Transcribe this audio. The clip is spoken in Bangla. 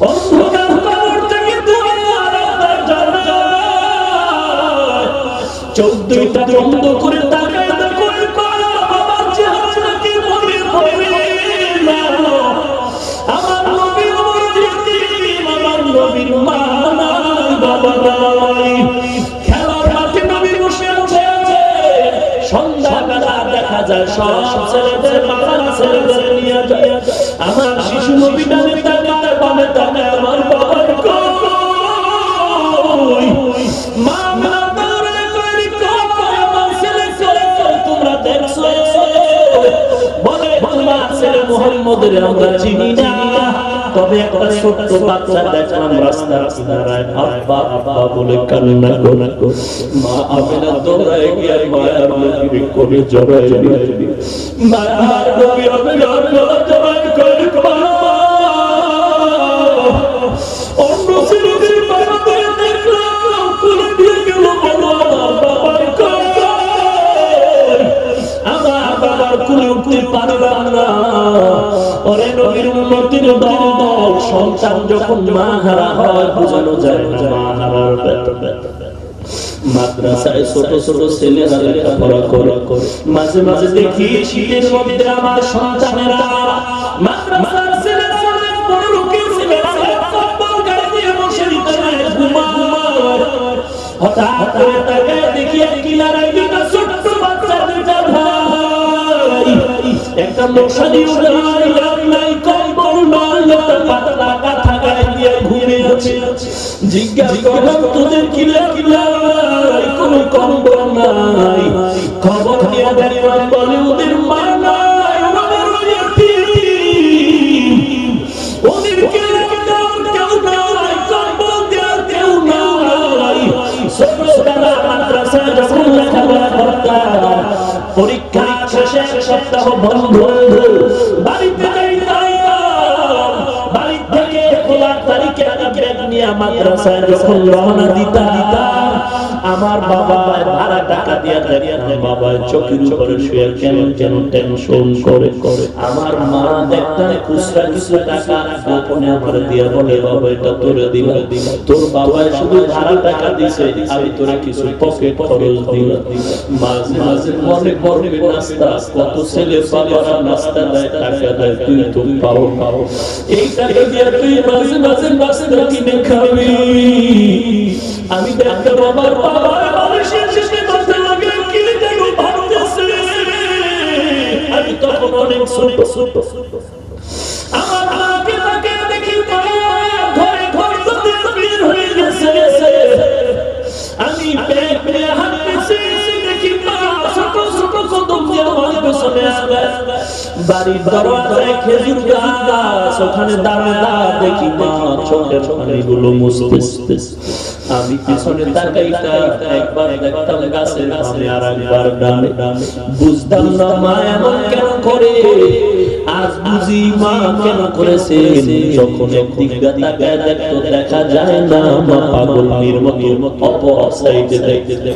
অন্ধকার কবর থেকে তোমার আল্লাহ জান্নাত 14টা বন্ধ করে তাকায় দেখো বাবার চেহারাকে মনে পড়বে না আমার নবীর মর্যাদা আমার নবীর মা বাবা নাই খেলার মাঠে নবী বসে আছে সন্ধ্যাবেলা দেখা যায় সব ছেলেদের বাবা ছেলেদের নিয়ে যায় আমার শিশু নবী ডানে তাকায় বামে তাকায় আমার বাবার কই মা মা দৌড়ে কই কই আমার ছেলে ছেলে তোমরা দেখছো বলে তোমার ছেলে মুহাম্মদের আমরা চিনি না তবে একটা ছোট্ট বাচ্চা দেখলাম রাস্তার কিনারায় আব্বা আব্বা বলে কান্না করে মা আমেনা দৌড়ায় গিয়ে মায়ার নবীর কোলে জড়ায় নিয়ে মায়ার নবী আমেনার কোলে জড়ায় করে অন্য ছেলেদের বাবা দিয়ে দেখলাম কোলে দিয়ে গেল বলো আমার বাবার কোলে আমার বাবার কোলে উঠতে পারলাম না ওরে নবীর উম্মতের দল সন্তান যখন মা হারা হয় বোঝানো যায় না মা হারার ব্যথা মাদ্রাসায় ছোট ছোট ছেলেরা লেখাপড়া করে মাঝে মাঝে দেখি শীতের মধ্যে আমার সন্তানেরা মাদ্রাসার ছেলেরা বড় লোকের ছেলেরা কম্বল গায়ে দিয়ে বসে ঘুমায় হঠাৎ করে তাকায় দেখি কিনারায় দুটো ছোট্ট বাচ্চা দুটো ভাই একটা মশারি উড়াই নাই কম্বল নাই পাতলা কাঁথা গায়ে দিয়ে ঘুমিয়ে আছে জিজ্ঞাসা করলাম তোদের কি নাই কোনো কম্বল নাই খবর দিয়ে বেরিয়ে বলে ওদের মা নাই ওদের ওদের কেউ নাই কম্বল দেওয়ার কেউ নাই ছোটবেলা মাদ্রাসায় যখন লেখাপড়া করতাম পরীক্ষা শেষে সপ্তাহ বন্ধ বাড়িতে যাইতাম বাড়ি থেকে খোলা তারিখে ব্যাগ নিয়ে মাদ্রাসায় যখন রওনা দিতাম আমার বাবা ভাড়া টাকা দিয়ে দেখতাম বাবা চোখের উপরে শুয়ে কেন কেন টেনশন করে আমার মা দেখতাম খুচরা কিছু টাকা গোপনে আমার দিয়ে বলে বাবা এটা তোরে দিলাম তোর বাবা শুধু ভাড়া টাকা দিছে আমি তোরে কিছু পকেট খরচ দিলাম মাঝে মাঝে মনে পড়বে নাস্তা কত ছেলে বাবারা নাস্তা দেয় টাকা দেয় তুই তো পাও এই টাকা দিয়ে তুই মাঝে মাঝে নাস্তা কিনে খাবি আমি দেখতাম আমার বাবা মানুষের শেষে করতে লাগে কিনে দেখো ভাবতেছে আমি তখন অনেক ছোট আমার মাকে তাকে দেখি ঘরে ঘরে বের হয়ে গেছে আমি পেয়ে হাঁটতেছি দেখি মা ছোট ছোট কদম দিয়ে আমার পেছনে আসবে বাড়ির দরজায় খেজুর গাছ ওখানে দাঁড়া দেখি মা চোখের পানিগুলো মুছতেছে আমি পিছনে তাকাইতা একবার দেখতাম গাছের পাশে আর একবার ডানে বুঝতাম না মা এমন কেন করে আজ বুঝি মা কেন করেছে যখন একদিক তাকায় দেখতো দেখা যায় না মা পাগলের মতো অপর সাইডে দেখতে